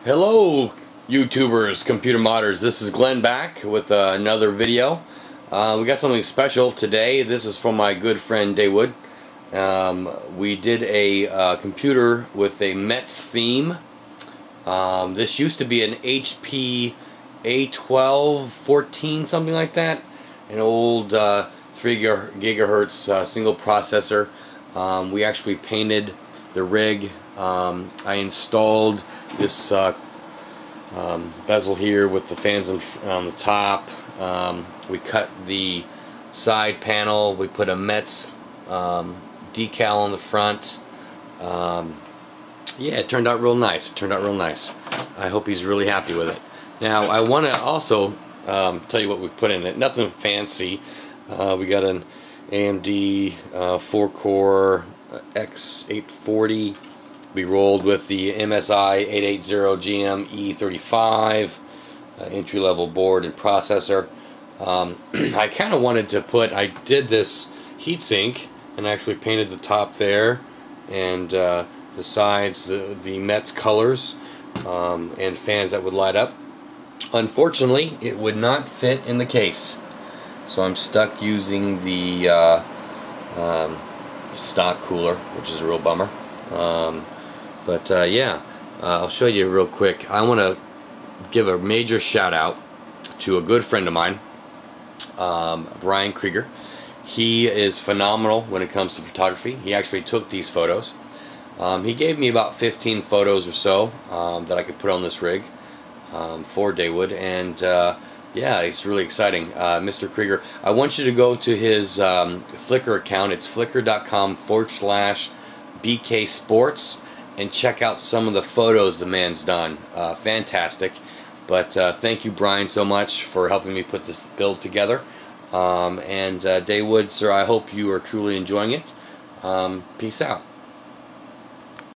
Hello YouTubers, computer modders. This is Glenn back with another video. We got something special today. This is from my good friend Daywood. We did a computer with a Mets theme. This used to be an HP A1214, something like that. An old 3 gigahertz single processor. We actually painted the rig. I installed this bezel here with the fans on the top. We cut the side panel. We put a Mets decal on the front. Yeah, it turned out real nice. I hope he's really happy with it. Now I want to also tell you what we put in it. Nothing fancy. We got an AMD 4-core X840. We rolled with the MSI 880 GM-E35 entry-level board and processor. I kind of wanted to I did this heatsink and actually painted the top there and the sides, the Mets colors, and fans that would light up. Unfortunately, it would not fit in the case, so I'm stuck using the stock cooler, which is a real bummer. Yeah, I'll show you real quick. I want to give a major shout out to a good friend of mine, Brian Krieger. He is phenomenal when it comes to photography. He actually took these photos. He gave me about 15 photos or so that I could put on this rig for Daywood, and yeah, it's really exciting. Mr. Krieger, I want you to go to his Flickr account. It's flickr.com/BK Sports, and check out some of the photos the man's done. Fantastic. But thank you, Brian, so much for helping me put this build together. And Daywood, sir, I hope you are truly enjoying it. Peace out.